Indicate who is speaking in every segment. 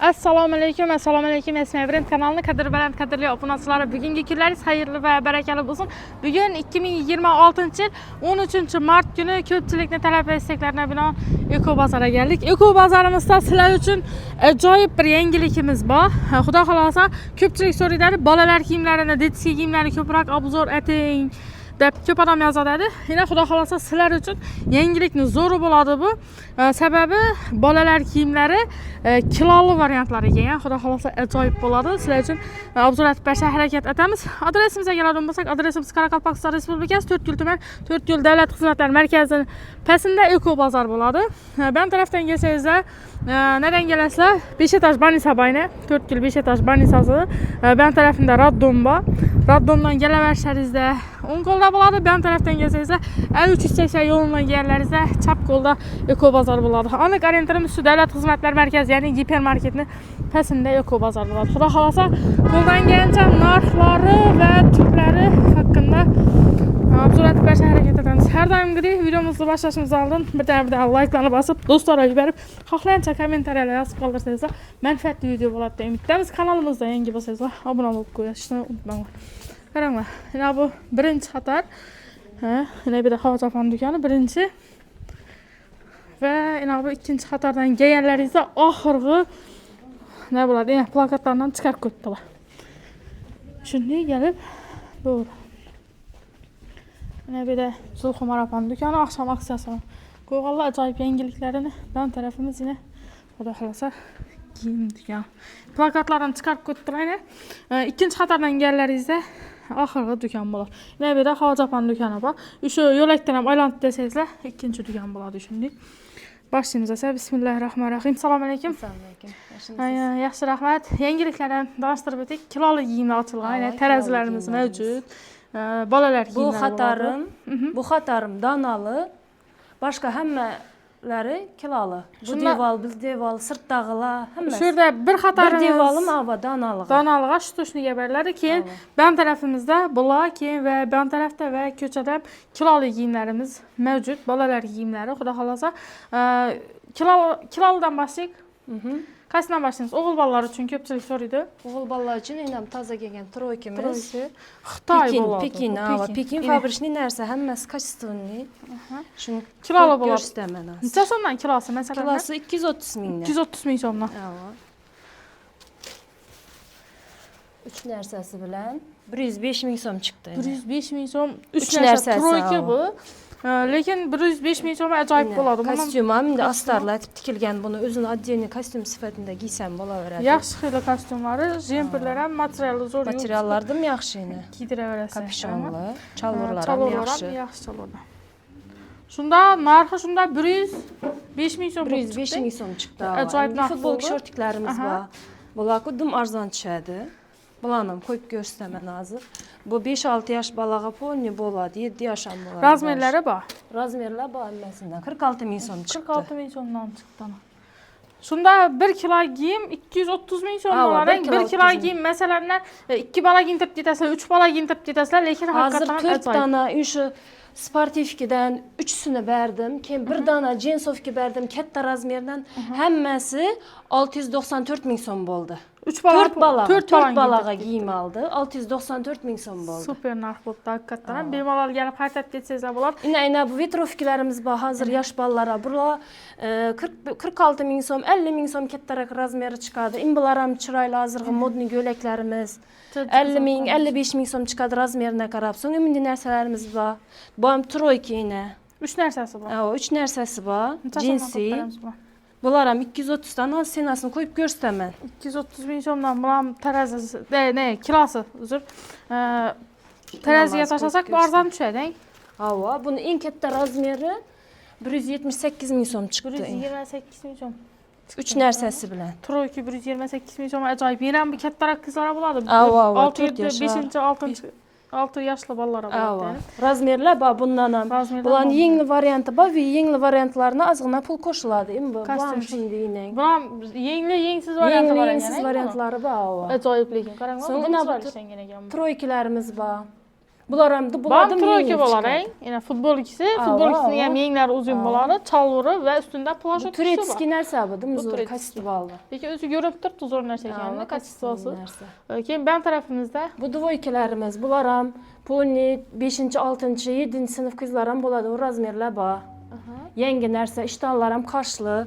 Speaker 1: Assalomu alaykum. Esma Brand kanalini qadrli obunachilar, bugungi kunlaringiz xayrli va barakali bo'lsin. Bugun 2026-yil 13-mart kuni ko'pchilikning talab va istaklariga binoan Eko bozorga keldik. Eko bozorimizda sizlar uchun ajoyib bir yangilikimiz bor. Xudo xolasa ko'pchilik so'raydi, bolalar kiyimlarini, detskiy kiyimlarni ko'proq obzor eting deb ko'p odam yozadi. Yana xudo xolasa sizlar uchun yangilikni zo'ri bo'ladi bu. Sababi bolalar kiyimlari kilolu variantlar ekan. Xudo xolasa ajoyib bo'ladi. Sizlar uchun obzor etib berishga harakat etamiz. Adresimizga keladigan bo'lsak, adresimiz Qoraqalpog'iston Respublikasi 4 tuman 4 yo'l davlat xizmatlari markazining pasida Eko bozor bo'ladi. Ben tarafdan kelsangizlar, nereden kelasizlar? 5 etaj banisa bayna, 4 yil 5 etaj banisasi. Ben tarafında Raddom bor. Raddomdan kelaverishlaringizda o'ng qo'lda bo'ladi. Ben tarafdan kelsangizlar, 380 yo'lidan kelganlaringizda chap qo'lda Eko bozor bo'ladi. Aniq orientirimiz shu davlat xizmatlari markazi, ya'ni gipermarketning pasida Eko bozor bo'ladi. Xudo xolasa qo'ldan kelgancha narxlari va turlari haqida obzor etib berishga harakat etamiz. Har doimgidek videomizni boshlashimizdan oldin bir like'larni bosib, do'stlarga berib, xohlagancha kommentariyalar yozib qoldirsangizlar, manfaatli video bo'ladi deb umidamiz. Kanalimizda yangi bo'lsangiz, obuna bo'lib qo'yishni unutmanglar. Qaranglar, mana bu birinchi xatar. Yana bir Hojiafon do'koni birinchi. Va yana bu ikkinchi xatardan kelganlaringizda oxirgi nima bo'ladi? Yani plakatlardan chiqarib qo'yibdilar. Shunday kelib bu Yine bir de Zulxu Marafon dükkanı akşam aksiyası qo'yganlar ajoyib yangiliklarini ben tarafimiz yine xudo xolasa kiyim dükkanı. Plakatlardan chiqarib qo'yibdilar. İkinci xatardan kelganlaringizda oxirgi dükkan bo'ladi. Yine bir de Hojiafon dükkanı bor. O'sha yo'lakdan ham aylanib desangizlar, ikkinchi dükkan bo'ladi shunday. Başlayamiz esa. Bismillahirrahmanirrahim. Assalomu alaykum.
Speaker 2: Assalomu alaykum.
Speaker 1: Yaxshi rahmat. Yangiliklardan tanishtirib o'tdik. Kiloli kiyimlar ochilgan, ya'ni terazilarimiz mavjud. Bolalar kiyimlari
Speaker 2: Bu xatarım danalı. Başka hemmeleri kilalı. Bu deval, sırtdağılar, hemmesi.
Speaker 1: Şurada bir xatarımız.
Speaker 2: Bir devalım hava danalığa.
Speaker 1: Danalığa şu tuşunu geberleri ki ben tarafımızda bula ki ve ben tarafta ve köçede kilolu giyimlerimiz mevcut. Bolalar giyimleri. Xudo xolasa kilalıdan başlayık. Qaysidan başlayınız? Oğul balalar üçün köpçülük soruydu.
Speaker 2: Oğul balalar üçün eynəm taza gələn troykimiz.
Speaker 1: Xitay болады.
Speaker 2: Pekin fabrikni nərsə həmməsi kaçsınlı. Şunu
Speaker 1: kilalı болады.
Speaker 2: Göstərmən az.
Speaker 1: Neçə sondan kilası məsələn?
Speaker 2: Kilası 230 minlə.
Speaker 1: 230 min sondan.
Speaker 2: Üç nərsəsi bilən 105 min som çıxdı.
Speaker 1: 105 min som. Üç nərsəsi. Troyki bu. Lekin 105 min so'm ajoyib bo'ladi.
Speaker 2: Kostyum ham endi astarlar etib tikilgan, buni o'zini отдельный kostyum sifatida giysam bo'laveradi.
Speaker 1: Yaxshi xil kostyumlari, jemperlar ham materiali zo'r.
Speaker 2: Materiallardan yaxshi eni.
Speaker 1: Kiydiraverasiz.
Speaker 2: Kapishonli, chalvorlar ham yaxshi.
Speaker 1: Yaxshi chalvorlar. Shunda narxi shunda 105 min so'm.
Speaker 2: 105 min so'm chiqdi.
Speaker 1: Ajoyib narx.
Speaker 2: Futbol shortiklarimiz bor. Bular dim arzon tushadi. Bularni qo'yib ko'rsataman hozir. Bu 5-6 yaş balaga polni bo'ladi, 7 yaş ham bo'ladi.
Speaker 1: Razmerlari bor.
Speaker 2: Razmerlar bor hammasidan 46 min so'm chiqdi.
Speaker 1: 46 min so'mdan chiqdi. Shunda 1 kilo kiyim 230 min so'm bo'ladi. 1 kilo kiyim masalan 2 bola giyintirib ketasizlar, 3 bola giyintirib ketasizlar, lekin haqiqatan
Speaker 2: hozir 4 dana o'sha sportivkidan 3'sini berdim. Keyin bir dana jensovki berdim, katta razmerdan. Hammasi 694 min so'm bo'ldi. 4 balaga giyim aldı. 694 min so'm bo'ldi.
Speaker 1: Super narx bo'ldi haqiqatan. Bemalol kelib qaytib ketsangizlar bo'ladi.
Speaker 2: Ina bu vetrovkilarimiz bor. Hozir yosh balalara bular 46 min so'm, 50 min so'm kattaroq razmeri chiqadi. Bular ham chiroyli hozirgi modniy ko'ylaklarimiz 50 min, 55 min so'm chiqadi razmerine qarab. So'ng endi narsalarimiz bor. Bu ham troyka ina.
Speaker 1: 3 narsasi bor.
Speaker 2: 3 narsasi bor. Jinsi. Bular ham 230 dan az senasini qo'yib ko'rsataman.
Speaker 1: 230 min so'mdan bular tarazisi, kilosi, uzr. Taraziga tashlasak bu arzon tushadi.
Speaker 2: Buni eng katta razmeri 178 min so'm chiqdi.
Speaker 1: 128 min so'm.
Speaker 2: 3 narsasi bilan.
Speaker 1: Troyki 128 min so'm ajoyib. Yana bu kattaroq qizlar bo'ladi. 6 yoshli bolalar bo'ladi.
Speaker 2: Razmerlar bor bundan ham. Bularning yengli varianti bor, va yengli variantlarini ozgina pul qo'shiladi. Bu ham shunday. Bu
Speaker 1: ham yengsiz varianti bor.
Speaker 2: Yengsiz variantlari bor.
Speaker 1: Ajoyib lekin qaranglar.
Speaker 2: Troykilarimiz bor. Bular ham
Speaker 1: Bam
Speaker 2: bulardan
Speaker 1: troyka bo'lar, yine futbolkisini ham yenglari uzun bo'ladi, chalvuri va ustunda plasha
Speaker 2: bu turetskiy narsa bu, dimzo'r kostyuvalda.
Speaker 1: Lekin o'zi ko'rib turibdi zo'r narsa ekanini, kachествоsi. Keyin ben tarafimizda
Speaker 2: bu dvoykalarimiz, bular ham poni 5-6, 7-sinf qizlar ham bo'ladi, u razmerlar bor. Yangi narsa, ishtonlar ham qarshli,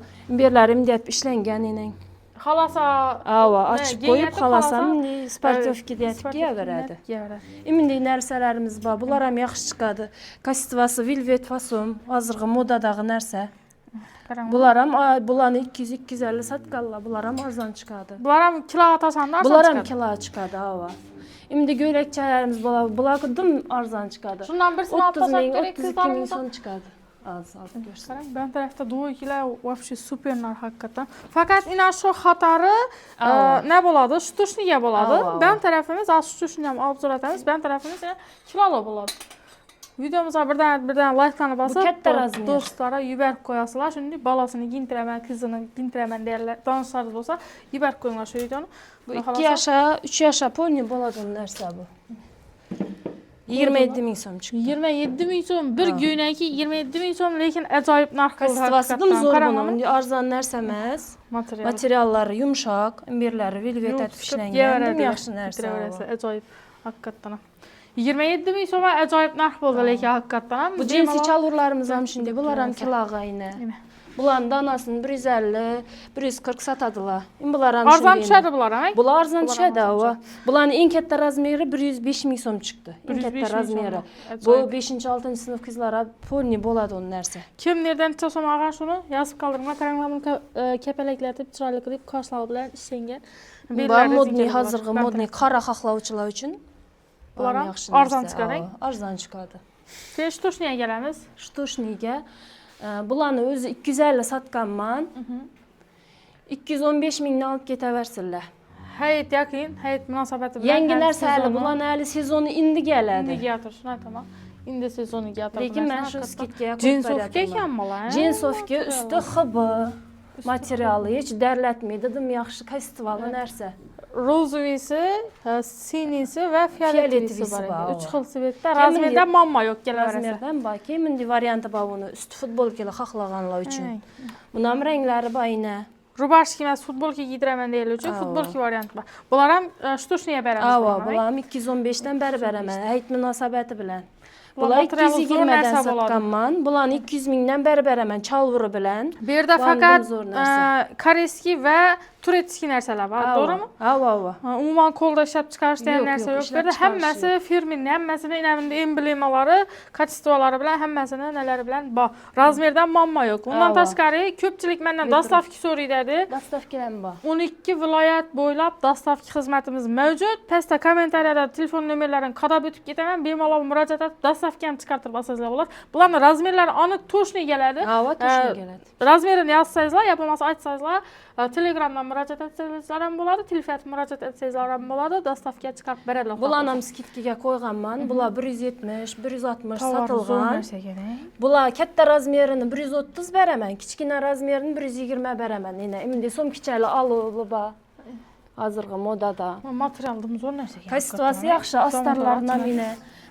Speaker 2: berlar imdiyat ishlangan ening.
Speaker 1: Xalasa,
Speaker 2: ochib qo'yib, xalasam sportovka deyatib kiyaveradi. Bunday narsalarimiz bor. Bular ham yaxshi chiqadi. Kostyuvosi velvet fason, hozirgi modadagi narsa. Bular ham bularni 200-250 satganlar, bular ham arzon chiqadi.
Speaker 1: Bular ham kiloga tasanda arzon chiqadi.
Speaker 2: Bular ham kiloga chiqadi, Endi ko'ylakchalarimiz bor. Bular dim arzon chiqadi.
Speaker 1: Shundan birsini olib tasam kerak,
Speaker 2: 32 ming so'm chiqadi.
Speaker 1: Ben tarafta dvoykalar вообще super narx hakikaten. Fakat inan şu xatari ne bo'ladi? Shtushniga bo'ladi. Ben tarafimiz az shtushni ham obzor etamiz. Ben tarafimiz kilolo bo'ladi. Videomuzga birdan like'larni bosib, do'stlarga yuborib qo'yasizlar. Shunday bolasini gintiraman, qizini gintiraman deylar. Tanishlaringiz bo'lsa, yuborib qo'yinglar shu videoni.
Speaker 2: Bu 2 yoshga, 3 yoshga poni bo'ladi narsa bu. 27 ming so'm chiqdi.
Speaker 1: 27 ming so'm, bir go'ynaki 27 ming so'm, lekin ajoyib narx qildi.
Speaker 2: Kostyuvosi zo'r buning, arzon narsa emas. Materiallari yumshoq, imberlari velvet etib ishlangan, yaxshi narsa.
Speaker 1: Ajoyib, hakikaten. 27 ming so'm ajoyib narx bo'ldi, lekin hakikaten.
Speaker 2: Bu jinsi chalvurlarimiz ham shunday, bular ham kiloga ayni. Bularning danasini 150, 140 sotadilar. Bular ham shunday.
Speaker 1: Arzon tushadi bular, ha?
Speaker 2: Bular arzon tushadi, Bularning eng katta razmeri 105 ming so'm chiqdi. Eng katta razmeri. Bu 5-6 sinf qizlarga poni bo'ladi u narsa.
Speaker 1: Kim nerdan chiqsa olgan shuni yozib qoldiringlar, qaranglar, kapalaklatib, chiroyli qilib, qarshlar bilan ishlangan.
Speaker 2: Bu modniy, hozirgi modniy qora xohlovchilar uchun
Speaker 1: bular ham arzon chiqadi.
Speaker 2: Arzon chiqadi.
Speaker 1: Keyin shtushniga kelamiz.
Speaker 2: Shtushniga bularni o'zi 250 sotganman. 215 mingdan olib ketaversinlar.
Speaker 1: Hayit yaqin, hayit munosabati bilan.
Speaker 2: Yangi narsalar, bularni hali sezoni endi keladi.
Speaker 1: Endi keladi, shuni aytaman. Endi sezoniga keladi.
Speaker 2: Lekin men shu skidga
Speaker 1: jinsovka ekan bola.
Speaker 2: Jinsovka usti xb. Materiali hech darlatmaydi, dim yaxshi kostyuval narsa.
Speaker 1: Rozovisi, sinisi va fioletvisi bor. 3 xil svetda, razmerda muammo yo'q kelaveradi.
Speaker 2: Razmerdan bor. Keyin varianti bor buni, ust futbolkalar xohlaganlar uchun. Buni ham ranglari bor ayna.
Speaker 1: Rubashki emas, futbolka kiydiraman deylar uchun futbolka varianti bor. Bular ham shtushniga beramiz.
Speaker 2: Bular ham 215 dan beri beraman, hayit munosabati bilan. Bular 220 dan sotganman. Bularni 200 mingdan beri beraman, chalvuri bilan.
Speaker 1: Bu yerda faqat koreyskiy va turetskiy narsalar bor, to'g'rimi? Umuman qo'lda ishlab chiqarishda ham narsa yo'q. Bu yerda hammasi firmenning, hammasini inamida emblemalari, kachестволari bilan hammasini nalari bilan bor. Razmerdan muammo yo'q. Undan tashqari ko'pchilik mendan dostavka so'raydi.
Speaker 2: Dostavkalar bor.
Speaker 1: 12 viloyat bo'ylab dostavka xizmatimiz mavjud. Pastda kommentariyada telefon nomerlarini qadab o'tib ketaman. Bemalol murojaat etib dostavkani chiqartirib olsangizlar bo'ladi. Bularning razmerlari aniq to'shni keladi.
Speaker 2: To'shni keladi.
Speaker 1: Razmerini yozsangizlar, yo bo'lmasa aytsangizlar, Telegramdan murojaat etsangizlar ham bo'ladi, telefondan murojaat etsangizlar ham bo'ladi, dostavkaga chiqarib beradilar.
Speaker 2: Bularni ham skidkaga qo'yganman. Bular 170, 160 sotilgan. Bular katta razmerini 130 beraman, kichkina razmerini 120 beraman. Endi so'mkichalar olib bor. Hozirgi modada.
Speaker 1: Materialdim zo'r narsa ekan.
Speaker 2: Kostyuvosi yaxshi, astarlardan meni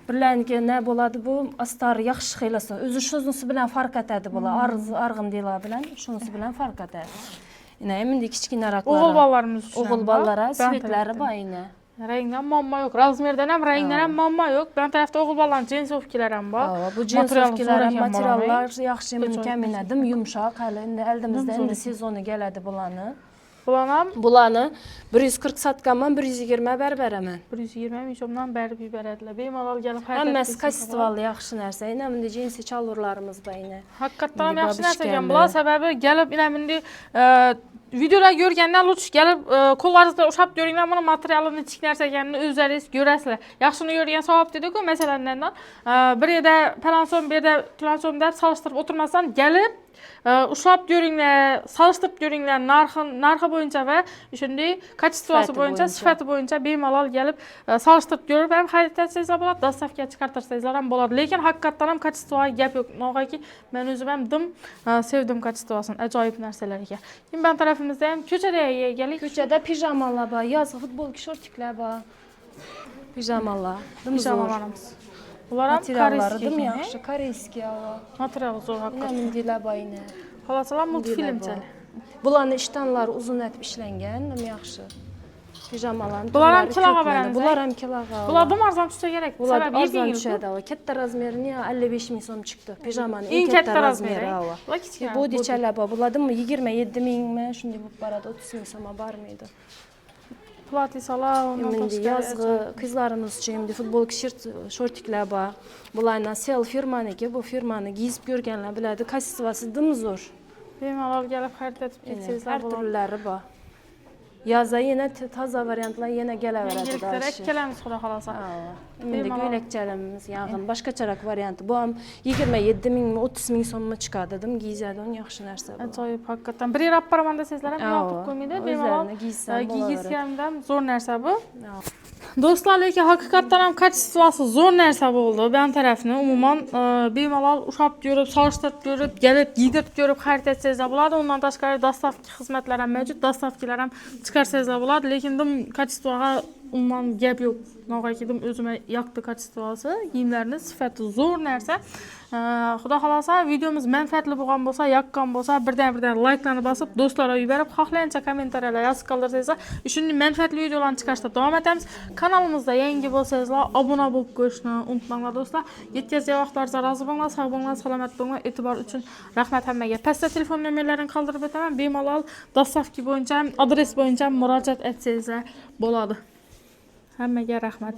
Speaker 2: birlarniki ne bo'ladi bu astar yaxshi xilasi. O'zi shunisi bilan farq etadi bular. Arg'im deylar bilan shunisi bilan farq etadi. Endi kichkina raqlar.
Speaker 1: O'g'il bolalarimiz uchun.
Speaker 2: O'g'il bolalar svetlari bor ayni.
Speaker 1: Rangdan muammo yo'q, razmerdan ham, rangdan ham muammo yo'q. Bu tarafda o'g'il bolalarning jinsovkalari ham bor.
Speaker 2: Bu jinsovkalar ham materiallar yaxshi, kaminadim, yumshoq. Hali endi oldimizda endi sezoni keladi bularni. Bularni 140 sotganman, 120 beraman.
Speaker 1: 120 ming so'mdan berib yuboradilar. Bemalol kelib hayrat.
Speaker 2: Hammasi kostyuval yaxshi narsa. Endi jinsi chalvurlarimiz bor ayni.
Speaker 1: Haqiqatan ham yaxshi narsa ekan bular, sababi kelib endi videolar ko'rgandan lutf kelib qo'llaringizda ushlab ko'ringlar, buni materialini kichik narsa ekanini o'zlaringiz ko'rasizlar. Yaxshini ko'rgan savob dedi-ku, masalan, bir yerda palansom, bir yerda tulansom deb solishtirib o'tirmasdan kelib ushlab ko'ringlar, solishtirib ko'ringlar, narxi bo'yicha va shunday kachествоsi bo'yicha, sifati bo'yicha bemalol kelib solishtirib ko'rib ham xarid etsangizlar bo'ladi, dostavkaga chiqartirsangizlar ham bo'ladi. Lekin haqiqatan ham kachествоga gap yo'q. Nog'aki men o'zim ham sevdim kachествосini, ajoyib narsalar ekan. Keyin bu tarafimizda ham ko'chada egalik.
Speaker 2: Ko'chada pijamalar bor, yozgi futbolka shortiklar bor. Pijamalarimiz.
Speaker 1: Bular ham
Speaker 2: Materiallari
Speaker 1: koreyskiy
Speaker 2: dim
Speaker 1: ekan,
Speaker 2: yaxshi, koreyskiy ava.
Speaker 1: material zo'r
Speaker 2: Yine
Speaker 1: haqiqat.
Speaker 2: mindila bayna.
Speaker 1: Xalosalar multfilmchalik.
Speaker 2: Bularni ishtonlari uzun etib ishlangan, nim yaxshi. Pijamalarni.
Speaker 1: Bular ham
Speaker 2: turlari
Speaker 1: kiloga
Speaker 2: ko'p mana.
Speaker 1: beramiz,
Speaker 2: Bular ham kiloga.
Speaker 1: Bulardan arzon tushsa kerak.
Speaker 2: Bular
Speaker 1: Sababi
Speaker 2: arzon
Speaker 1: yengil.
Speaker 2: tushadi ava. Katta razmerini 55 ming so'm chiqdi. Pijamani
Speaker 1: Eng katta razmeri
Speaker 2: razmeri ava.
Speaker 1: Bular kichkina.
Speaker 2: Bu dichalaba buladimi 27 mingmi, shunday bo'lib boradi, 30 ming so'mga bormaydi.
Speaker 1: Platisalar, ondan
Speaker 2: Endi
Speaker 1: tashqari.
Speaker 2: yazgı qizlarimiz uchun endi futbolka shortiklar bor. Bularni Sel firmaniki, bu firmani giyib ko'rganlar biladi, kачествоsi dim zo'r.
Speaker 1: Bemalol kelib xarid etib ketsangizlar
Speaker 2: Har
Speaker 1: bo'ladi.
Speaker 2: turlari bor. Yozda yana toza variantlar yana kelaveradi.
Speaker 1: Yangiliklar ikkalamiz xudo xolasa.
Speaker 2: Endi ko'ylakchalarimiz yaqin boshqacharoq varianti. Bu ham 27 mingmi, 30 ming so'mmi chiqadi, dedim giyzadan yaxshi narsa bu.
Speaker 1: Ajoyib haqiqatan. Bir yil olib boraman desangizlar ham yoqib qo'ymaydi. Bemalol giysam ham zo'r narsa bu. Do'stlar, lekin haqiqatdan ham kачествоsi zo'r narsa bo'ldi. Ben tarafini umuman bemalol ushab ko'rib, solishtirib ko'rib, kelib, giydirib ko'rib xarid etsangizlar bo'ladi. Undan tashqari dostavka xizmatlari ham mavjud. Dostavkalar ham chiqarsangizlar bo'ladi, lekin dim kачествоga umuman gap yo'q. No'g'aykidim o'zimga yoqdi kачествоsi. Kiyimlarning sifati zo'r narsa. Xudo xolasa videomiz manfaatli bo'lgan bo'lsa, yoqqan bo'lsa, birdan like'larni bosib, do'stlarga yuborib, xohlagancha kommentariyalar yozib qoldirsangizlar, shunday manfaatli videolarni chiqarishda davom etamiz. Kanalimizda yangi bo'lsangizlar, obuna bo'lib qo'yishni unutmanglar do'stlar. Yetkazgan vaqtlaringizga rozi bo'linglar, sog' bo'linglar, salomat bo'linglar. E'tibor uchun rahmat hammaga. Pastda telefon nomerlarini qoldirib o'taman. Bemalol dostavka bo'yicha, adres bo'yicha murojaat etsangizlar bo'ladi. Hammaga rahmat.